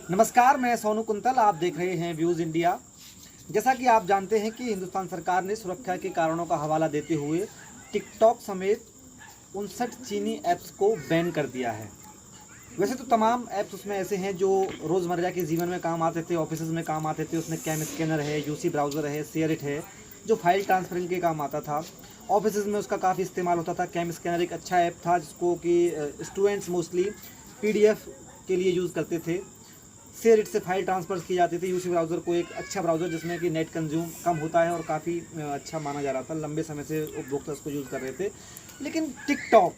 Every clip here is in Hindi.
नमस्कार, मैं सोनू कुंतल। आप देख रहे हैं व्यूज़ इंडिया। जैसा कि आप जानते हैं कि हिंदुस्तान सरकार ने सुरक्षा के कारणों का हवाला देते हुए टिकटॉक समेत 59 चीनी ऐप्स को बैन कर दिया है। वैसे तो तमाम ऐप्स उसमें ऐसे हैं जो रोज़मर्रा के जीवन में काम आते थे, ऑफिसेज़ में काम आते थे। उसमें कैम स्कैनर है, यूसी ब्राउज़र है, शेयरिट है, जो फाइल ट्रांसफरिंग के काम आता था। ऑफिसेज़ में उसका काफ़ी इस्तेमाल होता था। कैम स्कैनर एक अच्छा ऐप था जिसको कि स्टूडेंट्स मोस्टली पीडीएफ के लिए यूज़ करते थे। शेयरिट से फाइल ट्रांसफर की जाती थी। यूसी ब्राउज़र को एक अच्छा ब्राउज़र जिसमें कि नेट कंज्यूम कम होता है और काफ़ी अच्छा माना जा रहा था। लंबे समय से उपभोक्ता उसको यूज़ कर रहे थे। लेकिन टिकटॉक,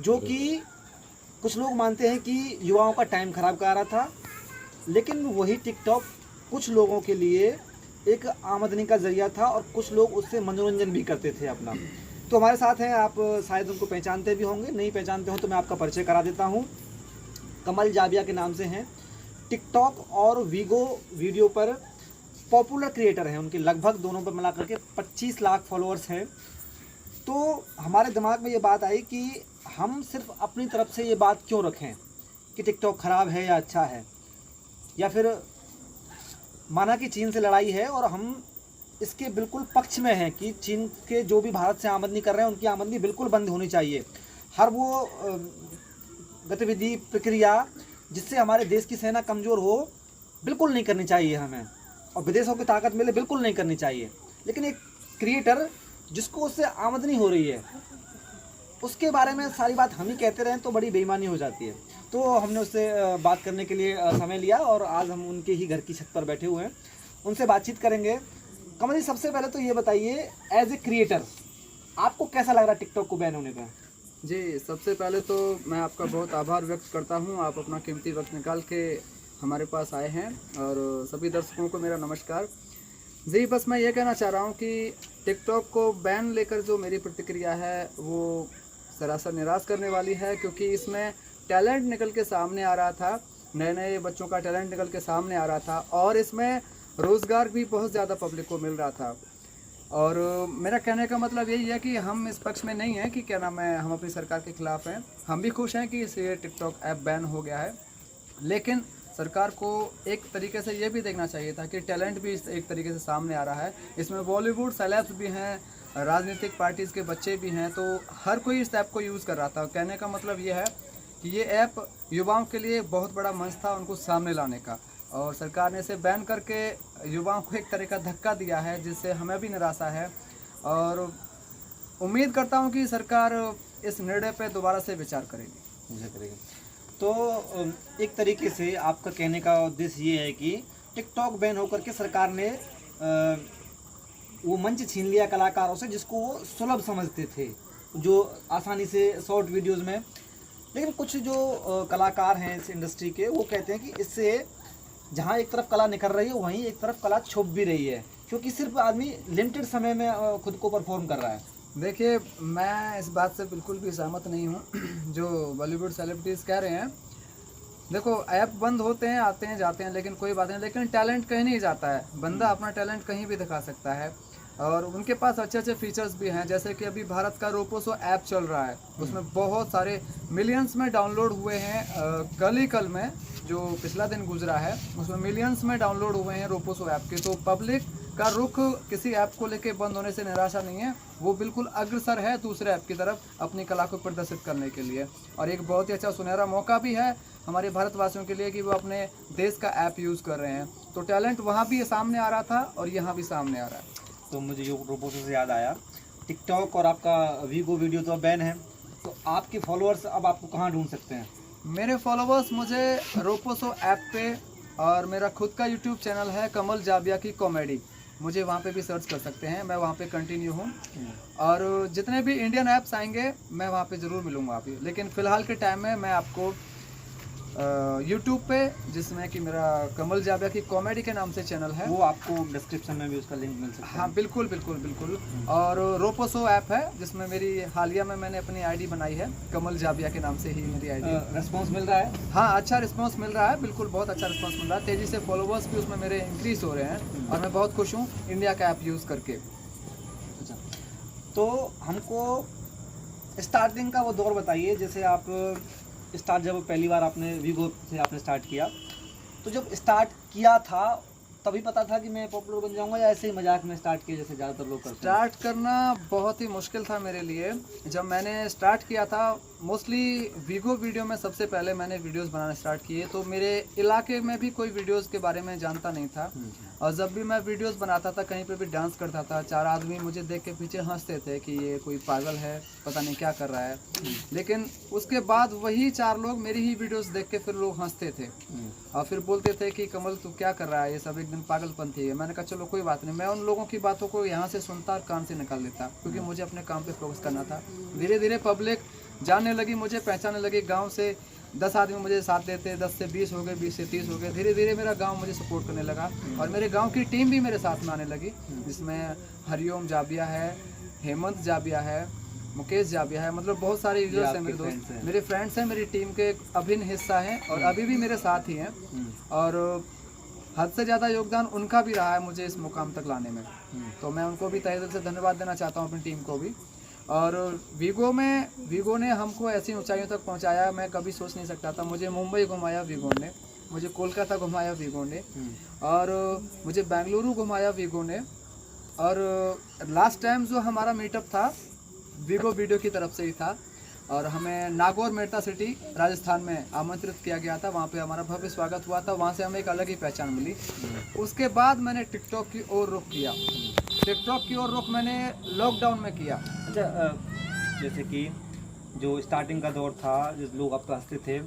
जो कि कुछ लोग मानते हैं कि युवाओं का टाइम ख़राब कर रहा था, लेकिन वही टिकटॉक कुछ लोगों के लिए एक आमदनी का ज़रिया था और कुछ लोग उससे मनोरंजन भी करते थे अपना। तो हमारे साथ हैं, आप शायद उनको पहचानते भी होंगे, नहीं पहचानते हो तो मैं आपका परिचय करा देता हूँ। कमल जाबिया के नाम से हैं। टिकटॉक और वीगो वीडियो पर पॉपुलर क्रिएटर हैं। उनके लगभग दोनों पर मिला करके 25 लाख फॉलोअर्स हैं। तो हमारे दिमाग में ये बात आई कि हम सिर्फ अपनी तरफ से ये बात क्यों रखें कि टिकटॉक ख़राब है या अच्छा है, या फिर माना कि चीन से लड़ाई है और हम इसके बिल्कुल पक्ष में हैं कि चीन के जो भी भारत से आमदनी कर रहे हैं उनकी आमदनी बिल्कुल बंद होनी चाहिए। हर वो गतिविधि प्रक्रिया जिससे हमारे देश की सेना कमज़ोर हो बिल्कुल नहीं करनी चाहिए हमें, और विदेशों की ताकत मिले बिल्कुल नहीं करनी चाहिए। लेकिन एक क्रिएटर जिसको उससे आमदनी हो रही है उसके बारे में सारी बात हम ही कहते रहें तो बड़ी बेईमानी हो जाती है। तो हमने उससे बात करने के लिए समय लिया और आज हम उनके ही घर की छत पर बैठे हुए हैं, उनसे बातचीत करेंगे। कमल जी, सबसे पहले तो ये बताइए, एज ए क्रिएटर आपको कैसा लग रहा है टिकटॉक को बैन होने पर? जी, सबसे पहले तो मैं आपका बहुत आभार व्यक्त करता हूं। आप अपना कीमती वक्त निकाल के हमारे पास आए हैं, और सभी दर्शकों को मेरा नमस्कार जी। बस मैं ये कहना चाह रहा हूं कि टिकटॉक को बैन लेकर जो मेरी प्रतिक्रिया है वो सरासर निराश करने वाली है, क्योंकि इसमें टैलेंट निकल के सामने आ रहा था, नए नए बच्चों का टैलेंट निकल के सामने आ रहा था, और इसमें रोज़गार भी बहुत ज़्यादा पब्लिक को मिल रहा था। और मेरा कहने का मतलब यही है कि हम इस पक्ष में नहीं हैं कि क्या नाम है, हम अपनी सरकार के खिलाफ हैं। हम भी खुश हैं कि ये टिकटॉक ऐप बैन हो गया है, लेकिन सरकार को एक तरीके से ये भी देखना चाहिए था कि टैलेंट भी एक तरीके से सामने आ रहा है। इसमें बॉलीवुड सेलेब्स भी हैं, राजनीतिक पार्टीज़ के बच्चे भी हैं, तो हर कोई इस ऐप को यूज़ कर रहा था। कहने का मतलब ये है कि ये ऐप युवाओं के लिए बहुत बड़ा मंच था उनको सामने लाने का, और सरकार ने इसे बैन करके युवाओं को एक तरह का धक्का दिया है, जिससे हमें भी निराशा है। और उम्मीद करता हूं कि सरकार इस निर्णय पर दोबारा से विचार करेगी। तो एक तरीके से आपका कहने का उद्देश्य ये है कि टिकटॉक बैन होकर के सरकार ने वो मंच छीन लिया कलाकारों से जिसको वो सुलभ समझते थे, जो आसानी से शॉर्ट वीडियोज़ में। लेकिन कुछ जो कलाकार हैं इस इंडस्ट्री के, वो कहते हैं कि इससे जहाँ एक तरफ कला निखर रही है वहीं एक तरफ कला छुप भी रही है, क्योंकि सिर्फ आदमी लिमिटेड समय में खुद को परफॉर्म कर रहा है। देखिए, मैं इस बात से बिल्कुल भी सहमत नहीं हूँ जो बॉलीवुड सेलिब्रिटीज़ कह रहे हैं। देखो, ऐप बंद होते हैं, आते हैं, जाते हैं, लेकिन कोई बात नहीं, लेकिन टैलेंट कहीं नहीं जाता है। बंदा अपना टैलेंट कहीं भी दिखा सकता है, और उनके पास अच्छे अच्छे फीचर्स भी हैं। जैसे कि अभी भारत का रोपोसो ऐप चल रहा है, उसमें बहुत सारे मिलियंस में डाउनलोड हुए हैं। कल में जो पिछला दिन गुजरा है उसमें मिलियंस में डाउनलोड हुए हैं रोपोसो ऐप के। तो पब्लिक का रुख किसी ऐप को लेके बंद होने से निराशा नहीं है, वो बिल्कुल अग्रसर है दूसरे ऐप की तरफ अपनी कला को प्रदर्शित करने के लिए। और एक बहुत ही अच्छा सुनहरा मौका भी है हमारे भारतवासियों के लिए कि वो अपने देश का ऐप यूज़ कर रहे हैं। तो टैलेंट वहाँ भी सामने आ रहा था और यहाँ भी सामने आ रहा है। तो मुझे जो रोपोसो से याद आया, टिकटॉक और आपका वीगो वीडियो तो बैन है, तो आपके फॉलोअर्स अब आपको कहाँ ढूंढ सकते हैं? मेरे फॉलोवर्स मुझे रोपोसो ऐप पे, और मेरा खुद का यूट्यूब चैनल है कमल जाबिया की कॉमेडी, मुझे वहाँ पे भी सर्च कर सकते हैं। मैं वहाँ पे कंटिन्यू हूँ, और जितने भी इंडियन ऐप्स आएंगे मैं वहाँ पे ज़रूर मिलूँगा अभी। लेकिन फ़िलहाल के टाइम में मैं आपको यूट्यूब पे, जिसमें कि मेरा कमल जाबिया की कॉमेडी के नाम से चैनल है, वो आपको डिस्क्रिप्शन में भी उसका लिंक मिल सकता है। हाँ, बिल्कुल बिल्कुल बिल्कुल। और रोपोसो ऐप है जिसमें मेरी हालिया में मैंने अपनी आईडी बनाई है, कमल जाबिया के नाम से ही मेरी आईडी। रिस्पॉन्स मिल रहा है? हाँ, अच्छा रिस्पांस मिल रहा है, बिल्कुल बहुत अच्छा रिस्पांस मिल रहा है। तेज़ी से फॉलोवर्स भी उसमें मेरे इंक्रीज़ हो रहे हैं, और मैं बहुत खुश हूँ इंडिया का ऐप यूज़ करके। अच्छा, तो हमको स्टार्टिंग का वो दौर बताइए। जैसे आप जब पहली बार आपने वीगो से आपने स्टार्ट किया तो जब स्टार्ट किया था तभी पता था कि मैं पॉपुलर बन जाऊंगा या ऐसे ही मजाक में स्टार्ट किया जैसे ज़्यादातर लोग करते हैं? स्टार्ट करना बहुत ही मुश्किल था मेरे लिए। जब मैंने स्टार्ट किया था मोस्टली वीगो वीडियो में सबसे पहले मैंने वीडियोस बनाना स्टार्ट किए, तो मेरे इलाके में भी कोई वीडियोस के बारे में जानता नहीं था। और जब भी मैं वीडियोस बनाता था कहीं पे भी डांस करता था, 4 आदमी मुझे देख के पीछे हंसते थे कि ये कोई पागल है, पता नहीं क्या कर रहा है। लेकिन उसके बाद वही 4 लोग मेरी ही वीडियोस देख के फिर लोग हंसते थे और फिर बोलते थे कि कमल तू क्या कर रहा है, ये सब एक दिन पागलपंथी है। मैंने कहा चलो कोई बात नहीं, मैं उन लोगों की बातों को यहाँ से सुनता और कान से निकाल लेता, क्योंकि मुझे अपने काम पे फोकस करना था। धीरे धीरे पब्लिक जानने लगी, मुझे पहचानने लगी। गांव से 10 आदमी मुझे साथ देते, 10 से 20 हो गए, 20 से 30 हो गए। धीरे धीरे मेरा गांव मुझे सपोर्ट करने लगा और मेरे गांव की टीम भी मेरे साथ में आने लगी, जिसमें हरिओम जाबिया है, हेमंत जाबिया है, मुकेश जाबिया है, मतलब बहुत सारे यूजर्स हैं मेरे दोस्त, मेरे फ्रेंड्स हैं, मेरी टीम के एक अभिन्न हिस्सा हैं और अभी भी मेरे साथ ही हैं। और हद से ज़्यादा योगदान उनका भी रहा है मुझे इस मुकाम तक लाने में, तो मैं उनको भी तहे दिल से धन्यवाद देना चाहता हूँ, अपनी टीम को भी। और वीगो ने हमको ऐसी ऊंचाइयों तक पहुंचाया, मैं कभी सोच नहीं सकता था। मुझे मुंबई घुमाया वीगो ने, मुझे कोलकाता घुमाया वीगो ने, और मुझे बेंगलुरु घुमाया वीगो ने। और लास्ट टाइम जो हमारा मीटअप था वीगो वीडियो की तरफ से ही था और हमें नागौर मेरठा सिटी राजस्थान में आमंत्रित किया गया था। वहाँ पे हमारा भव्य स्वागत हुआ था, वहाँ से हमें एक अलग ही पहचान मिली। उसके बाद मैंने टिकटॉक की ओर रुख किया। टिकटॉक की ओर रुख मैंने लॉकडाउन में किया। अच्छा, जैसे कि जो स्टार्टिंग का दौर था, जो लोग आपको हंसते थे,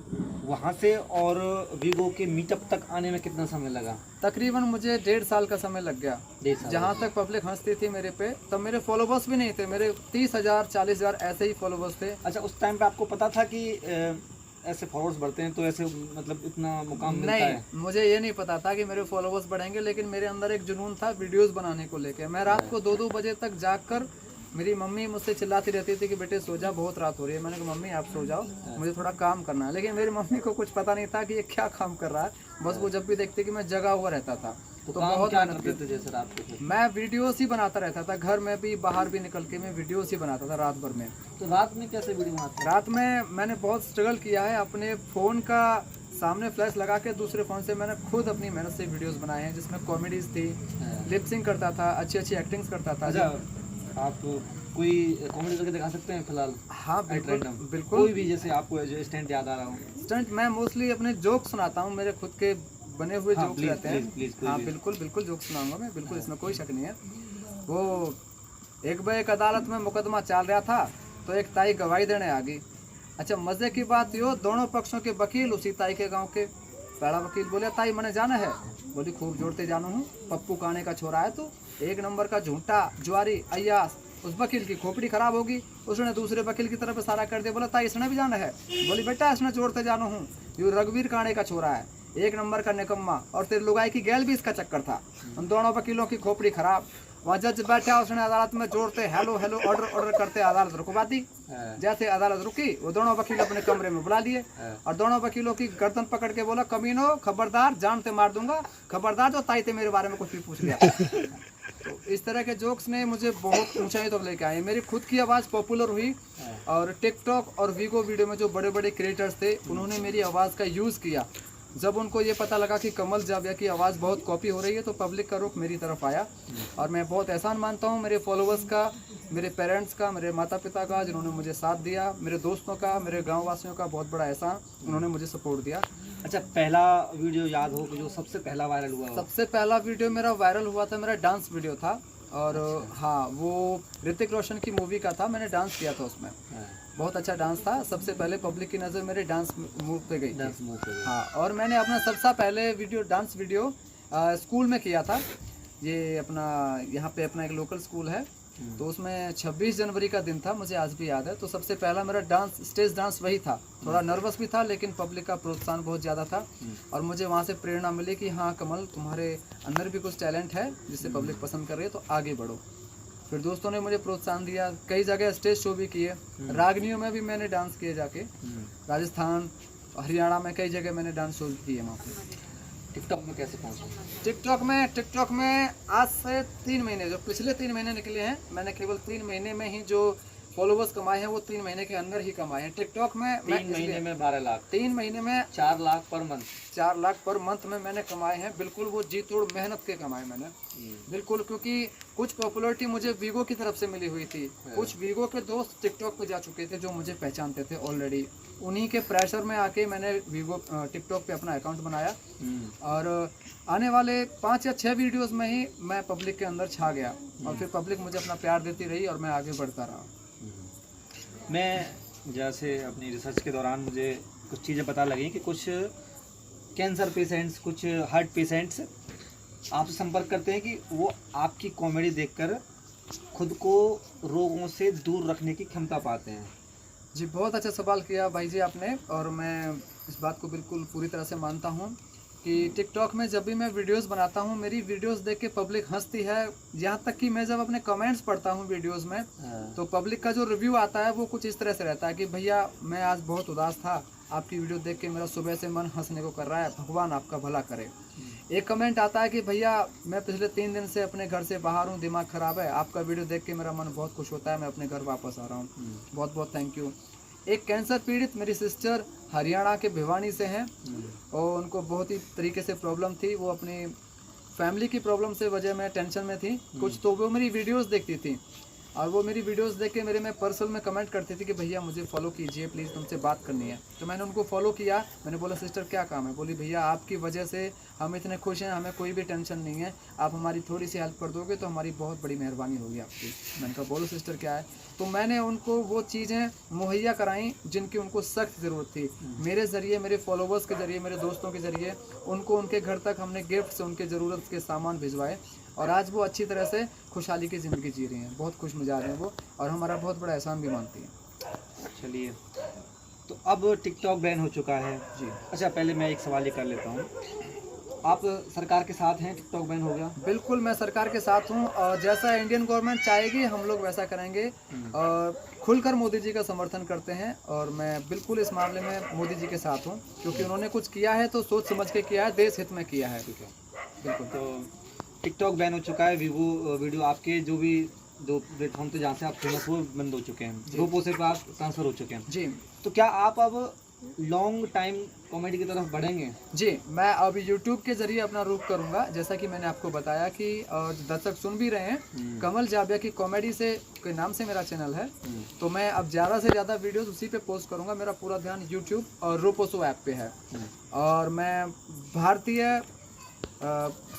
वहाँ से और वीगो के मीटअप तक आने में कितना समय लगा? तकरीबन मुझे 1.5 साल का समय लग गया। 1.5 साल। जहाँ तक पब्लिक हंसती थी मेरे पे, तब मेरे फॉलोवर्स भी नहीं थे, मेरे 30,000 40,000 ऐसे ही फॉलोवर्स थे। अच्छा, उस टाइम पे आपको पता था कि ऐसे फॉलोअर्स बढ़ते हैं तो ऐसे मतलब इतना मुकाम मिलता है? नहीं, मुझे ये नहीं पता था कि मेरे फॉलोवर्स बढ़ेंगे, लेकिन मेरे अंदर एक जुनून था वीडियोस बनाने को लेके। मैं रात को 2-2 बजे तक जाग कर, मेरी मम्मी मुझसे चिल्लाती रहती थी कि बेटे सो जा, बहुत रात हो रही है। मैंने कहा मम्मी आप सो जाओ, मुझे थोड़ा काम करना है। लेकिन मेरी मम्मी को कुछ पता नहीं था कि ये क्या काम कर रहा है, बस वो जब भी देखती कि मैं जगा हुआ रहता था तो बहुत मेहनत करते थे। जैसे रात को मैं वीडियोस ही बनाता रहता था, घर में भी बाहर भी निकल के मैं वीडियोस ही बनाता था रात भर में। तो रात में कैसे वीडियो बनाते? रात में मैंने बहुत स्ट्रगल किया है, अपने फ़ोन का सामने फ्लैश लगा के दूसरे फ़ोन से मैंने खुद अपनी मेहनत से वीडियोस बनाए हैं, जिसमें कॉमेडीज थी, लिपसिंग करता था, अच्छी अच्छी एक्टिंग्स करता था। अच्छा, आप कोई कॉमेडी करके दिखा सकते हैं फिलहाल? हाँ बिल्कुल बिल्कुल, कोई भी जैसे आपको जो स्टंट याद आ रहा हो। स्टंट मैं मोस्टली अपने जोक सुनाता हूँ, मेरे खुद के बने हुए हाँ, जोक्स रहते हैं। प्लीज, हाँ बिल्कुल बिल्कुल जोक सुनाऊंगा मैं, बिल्कुल इसमें कोई शक नहीं है। वो एक अदालत में मुकदमा चल रहा था तो एक ताई गवाही देने आ गई। अच्छा, मजे की बात यो, दोनों पक्षों के वकील उसी ताई के गांव के। पहला वकील बोले ताई मैंने जाना है। बोली खूब जोड़ते जानो हूँ, पप्पू काने का छोरा है तू, 1 नंबर का झूठा जुआरी अय्यास। उस वकील की खोपड़ी खराब होगी, उसने दूसरे वकील की तरफ इशारा कर दिया, बोला ताई इसने भी जाना है। बोली बेटा इसने जोड़ते जानो हूँ, यू रघुवीर काने का छोरा है, 1 नंबर का निकम्मा, और तेरे लुगाई की गैल भी इसका चक्कर था। उन दोनों वकीलों की खोपड़ी खराब। वहाँ जज बैठा, उसने अदालत में जोड़ते हेलो हेलो ऑर्डर ऑर्डर करते अदालत रुकवा दी। जैसे अदालत रुकी, वो दोनों वकील अपने कमरे में बुला लिए और दोनों वकीलों की गर्दन पकड़ के बोला कमीनो खबरदार, जान से मार दूंगा, खबरदार जो ताई ते मेरे बारे में कुछ भी पूछ लिया। तो इस तरह के जोक्स ने मुझे बहुत ऊंचाई तक लेके आए। मेरी खुद की आवाज़ पॉपुलर हुई और टिकटॉक और वीगो वीडियो में जो बड़े बड़े क्रिएटर्स थे उन्होंने मेरी आवाज़ का यूज़ किया। जब उनको ये पता लगा कि कमल जाबिया की आवाज़ बहुत कॉपी हो रही है तो पब्लिक का रुख मेरी तरफ आया। और मैं बहुत एहसान मानता हूँ मेरे फॉलोअर्स का, मेरे पेरेंट्स का, मेरे माता पिता का, जिन्होंने मुझे साथ दिया, मेरे दोस्तों का, मेरे गाँव वासियों का बहुत बड़ा एहसान, उन्होंने मुझे सपोर्ट दिया। अच्छा, पहला वीडियो याद हो कि जो सबसे पहला वायरल हुआ? सबसे पहला वीडियो मेरा वायरल हुआ था, मेरा डांस वीडियो था। और हाँ, वो ऋतिक रोशन की मूवी का था, मैंने डांस किया था उसमें, बहुत अच्छा डांस था। सबसे पहले पब्लिक की नज़र मेरे डांस मूव पे गई। डांस मूव पे गई। हाँ, और मैंने अपना सबसे पहले डांस वीडियो स्कूल में किया था। ये अपना यहाँ पे अपना एक लोकल स्कूल है, तो उसमें 26 जनवरी का दिन था, मुझे आज भी याद है। तो सबसे पहला मेरा डांस, स्टेज डांस वही था। थोड़ा नर्वस भी था, लेकिन पब्लिक का प्रोत्साहन बहुत ज़्यादा था और मुझे वहाँ से प्रेरणा मिली कि हाँ कमल, तुम्हारे अंदर भी कुछ टैलेंट है जिसे पब्लिक पसंद कर रही है, तो आगे बढ़ो। फिर दोस्तों ने मुझे प्रोत्साहन दिया, कई जगह स्टेज शो भी किए, रागनियों में भी मैंने डांस किए जाके, राजस्थान हरियाणा में कई जगह मैंने डांस शो किए वहाँ पे। टिकटॉक में कैसे पहुँचे? टिकटॉक में आज से 3 महीने, जो पिछले 3 महीने निकले हैं, मैंने केवल 3 महीने में ही जो फॉलोवर्स कमाए हैं वो 3 महीने के अंदर ही कमाए हैं। टिकटॉक में 3 महीने में 12 लाख, 3 महीने में 4 lakh per month. 4 lakh per month में मैंने कमाए हैं। बिल्कुल वो जी तोड़ मेहनत के कमाए मैंने, बिल्कुल। क्योंकि कुछ पॉपुलैरिटी मुझे वीगो की तरफ से मिली हुई थी, कुछ वीगो के दोस्त टिकटॉक पे जा चुके थे जो मुझे पहचानते थे ऑलरेडी। उन्हीं के प्रेशर में आके मैंने वीगो टिकटॉक पे अपना अकाउंट बनाया और आने वाले 5 या 6 वीडियोस में ही मैं पब्लिक के अंदर छा गया और फिर पब्लिक मुझे अपना प्यार देती रही और मैं आगे बढ़ता रहा। मैं जैसे अपनी रिसर्च के दौरान मुझे कुछ चीज़ें पता लगी कि कुछ कैंसर पेशेंट्स, कुछ हार्ट पेशेंट्स आपसे संपर्क करते हैं कि वो आपकी कॉमेडी देखकर खुद को रोगों से दूर रखने की क्षमता पाते हैं। जी, बहुत अच्छा सवाल किया भाई जी आपने, और मैं इस बात को बिल्कुल पूरी तरह से मानता हूँ कि टिकटॉक में जब भी मैं वीडियोस बनाता हूँ, मेरी वीडियोस देख के पब्लिक हंसती है। यहाँ तक कि मैं जब अपने कमेंट्स पढ़ता हूँ वीडियोस में, तो पब्लिक का जो रिव्यू आता है वो कुछ इस तरह से रहता है कि भैया मैं आज बहुत उदास था, आपकी वीडियो देख के मेरा सुबह से मन हंसने को कर रहा है, भगवान आपका भला करे। एक कमेंट आता है कि भैया मैं पिछले 3 दिन से अपने घर से बाहर हूँ, दिमाग ख़राब है, आपका वीडियो देख के मेरा मन बहुत खुश होता है, मैं अपने घर वापस आ रहा हूँ, बहुत बहुत थैंक यू। एक कैंसर पीड़ित मेरी सिस्टर हरियाणा के भिवानी से हैं और उनको बहुत ही तरीके से प्रॉब्लम थी, वो अपनी फैमिली की प्रॉब्लम से वजह में टेंशन में थी कुछ, तो वो मेरी वीडियोस देखती थी और वो मेरी वीडियोस देख के मेरे में पर्सनल में कमेंट करती थी कि भैया मुझे फॉलो कीजिए प्लीज़, तुमसे बात करनी है। तो मैंने उनको फॉलो किया। मैंने बोला सिस्टर क्या काम है? बोली भैया आपकी वजह से हम इतने खुश हैं, हमें कोई भी टेंशन नहीं है, आप हमारी थोड़ी सी हेल्प कर दोगे तो हमारी बहुत बड़ी मेहरबानी होगी आपकी। मैंने कहा बोलो सिस्टर क्या है? तो मैंने उनको वो चीज़ें मुहैया कराई जिनकी उनको सख्त ज़रूरत थी। मेरे ज़रिए, मेरे फॉलोवर्स के ज़रिए, मेरे दोस्तों के ज़रिए उनको उनके घर तक हमने गिफ्ट से उनके ज़रूरत के सामान भिजवाए और आज वो अच्छी तरह से खुशहाली की ज़िंदगी जी रही हैं, बहुत खुश मिजाज हैं वो, और हमारा बहुत बड़ा एहसान भी मानती हैं। चलिए, तो अब टिकटॉक बैन हो चुका है जी। अच्छा, पहले मैं एक सवाल ये कर लेता हूँ, आप सरकार के साथ हैं? टिकटॉक बैन हो गया? बिल्कुल मैं सरकार के साथ हूँ और जैसा इंडियन गवर्नमेंट चाहेगी हम लोग वैसा करेंगे और खुलकर मोदी जी का समर्थन करते हैं और मैं बिल्कुल इस मामले में मोदी जी के साथ हूँ क्योंकि उन्होंने कुछ किया है तो सोच समझ के किया है, देश हित में किया है। ठीक है, बिल्कुल। तो टिकटॉक बैन हो चुका है, वीडियो आपके जो भी 2 प्लेटफॉर्म थे जहाँ से आप फेमस वो बंद हो चुके हैं, रोपो से आप ट्रांसफ़र हो चुके हैं जी। तो क्या आप अब लॉन्ग टाइम कॉमेडी की तरफ बढ़ेंगे? जी, मैं अब यूट्यूब के जरिए अपना रुख करूंगा, जैसा कि मैंने आपको बताया कि और दर्शक सुन भी रहे हैं, कमल जाबिया की कॉमेडी से के नाम से मेरा चैनल है, तो मैं अब ज़्यादा से ज़्यादा वीडियोस उसी पे पोस्ट करूंगा। मेरा पूरा ध्यान यूट्यूब और रोपोसो ऐप पे है और मैं भारतीय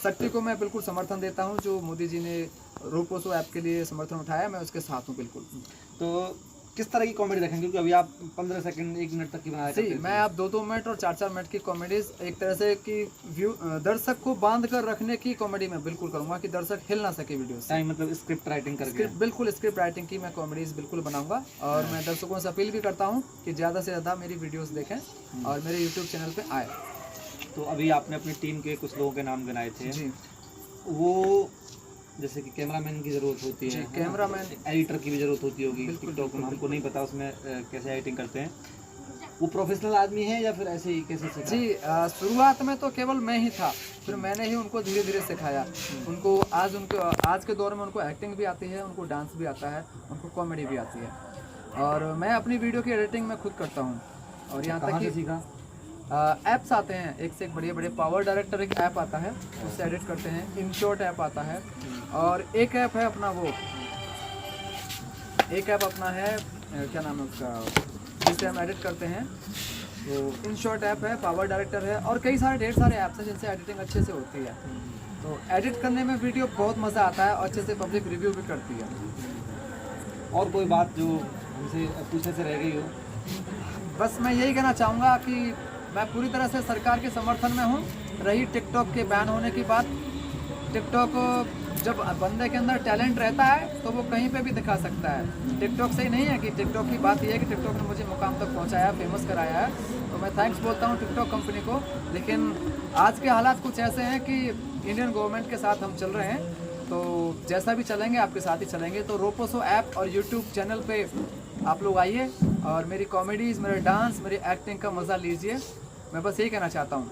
शक्ति को मैं बिल्कुल समर्थन देता हूँ। जो मोदी जी ने रोपोसो ऐप के लिए समर्थन उठाया, मैं उसके साथ हूँ बिल्कुल। तो किस तरह की कॉमेडी रखेंगे? क्योंकि अभी आप 15 सेकंड 1 मिनट तक की बना रहे हैं। मैं आप 2-2 मिनट और 4-4 मिनट की कॉमेडीज एक तरह से कि दर्शक को बांध कर रखने की कॉमेडी मैं बिल्कुल करूंगा कि दर्शक हिल ना सके वीडियो से। मतलब स्क्रिप्ट राइटिंग करके? बिल्कुल स्क्रिप्ट राइटिंग की मैं कॉमेडीज बिल्कुल बनाऊंगा और मैं दर्शकों से अपील भी करता हूँ कि ज़्यादा से ज़्यादा मेरी वीडियोस देखें और मेरे यूट्यूब चैनल पर आए। तो अभी आपने अपनी टीम के कुछ लोगों के नाम गिनाए थे जी, वो जैसे कि कैमरामैन की ज़रूरत होती है, कैमरामैन, एडिटर की भी ज़रूरत होती होगी टिकटॉक में, हमको नहीं पता उसमें कैसे एडिटिंग करते हैं, वो प्रोफेशनल आदमी है या फिर ऐसे ही कैसे सीखा? जी, शुरुआत में तो केवल मैं ही था, फिर मैंने ही उनको धीरे धीरे सिखाया। उनको आज के दौर में उनको एक्टिंग भी आती है, उनको डांस भी आता है, उनको कॉमेडी भी आती है और मैं अपनी वीडियो की एडिटिंग मैं खुद करता हूँ। और यहाँ तक कि सीखा? ऐप्स आते हैं, एक से एक बड़े बड़े, पावर डायरेक्टर एक ऐप आता है, उससे एडिट करते हैं, इनशॉट ऐप आता है और एक ऐप है अपना है क्या नाम है उसका, जिससे हम एडिट करते हैं, तो इनशॉट ऐप है, पावर डायरेक्टर है और कई सारे ढेर सारे ऐप्स हैं जिनसे एडिटिंग अच्छे से होती है। तो एडिट करने में वीडियो बहुत मज़ा आता है और अच्छे से पब्लिक रिव्यू भी करती है। और कोई बात जो हमसे पूछने से रह गई हो? बस मैं यही कहना चाहूँगा कि मैं पूरी तरह से सरकार के समर्थन में हूँ। रही टिकटॉक के बैन होने की बात, टिकटॉक जब बंदे के अंदर टैलेंट रहता है तो वो कहीं पे भी दिखा सकता है। टिकटॉक से ही नहीं है कि टिकटॉक की बात यह है कि टिकटॉक ने मुझे मुकाम तक पहुँचाया, फेमस कराया है, तो मैं थैंक्स बोलता हूँ टिकटॉक कंपनी को। लेकिन आज के हालात कुछ ऐसे हैं कि इंडियन गवर्नमेंट के साथ हम चल रहे हैं, तो जैसा भी चलेंगे आपके साथ ही चलेंगे। तो रोपोसो ऐप और यूट्यूब चैनल पे आप लोग आइए और मेरी कॉमेडीज़, मेरे डांस, मेरी एक्टिंग का मज़ा लीजिए। मैं बस यही कहना चाहता हूँ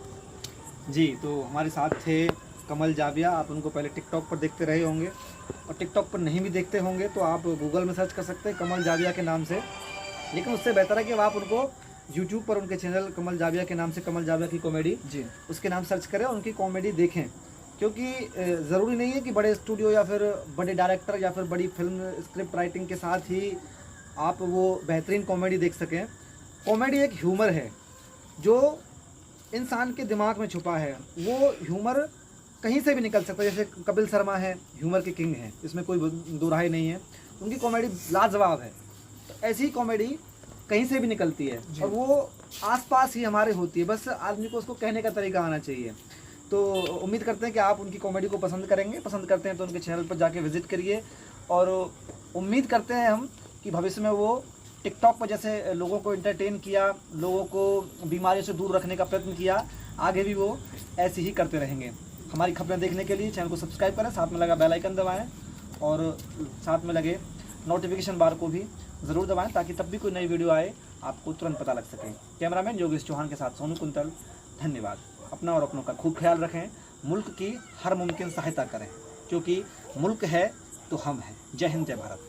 जी। तो हमारे साथ थे कमल जाविया। आप उनको पहले टिकटॉक पर देखते रहे होंगे, और टिकटॉक पर नहीं भी देखते होंगे तो आप गूगल में सर्च कर सकते हैं कमल जाविया के नाम से। लेकिन उससे बेहतर है कि आप उनको यूट्यूब पर उनके चैनल कमल जाविया के नाम से, कमल जाविया की कॉमेडी जी उसके नाम सर्च करें, उनकी कॉमेडी देखें। क्योंकि ज़रूरी नहीं है कि बड़े स्टूडियो या फिर बड़े डायरेक्टर या फिर बड़ी फिल्म स्क्रिप्ट राइटिंग के साथ ही आप वो बेहतरीन कॉमेडी देख सकें। कॉमेडी एक ह्यूमर है जो इंसान के दिमाग में छुपा है। वो ह्यूमर कहीं से भी निकल सकता है। जैसे कपिल शर्मा है, ह्यूमर के किंग हैं, इसमें कोई दो राय नहीं है, उनकी कॉमेडी लाजवाब है। तो ऐसी ही कॉमेडी कहीं से भी निकलती है और वो आसपास ही हमारे होती है, बस आदमी को उसको कहने का तरीका आना चाहिए। तो उम्मीद करते हैं कि आप उनकी कॉमेडी को पसंद करेंगे। पसंद करते हैं तो उनके चैनल पर जाके विजिट करिए, और उम्मीद करते हैं हम कि भविष्य में वो टिकटॉक पर जैसे लोगों को एंटरटेन किया, लोगों को बीमारियों से दूर रखने का प्रयत्न किया, आगे भी वो ऐसे ही करते रहेंगे। हमारी खबरें देखने के लिए चैनल को सब्सक्राइब करें, साथ में लगा बेल आइकन दबाएं और साथ में लगे नोटिफिकेशन बार को भी ज़रूर दबाएं, ताकि तब भी कोई नई वीडियो आए आपको तुरंत पता लग सके। कैमरामैन योगेश चौहान के साथ सोनू कुंतल, धन्यवाद। अपना और अपनों का खूब ख्याल रखें, मुल्क की हर मुमकिन सहायता करें, क्योंकि मुल्क है तो हम हैं। जय हिंद, जय भारत।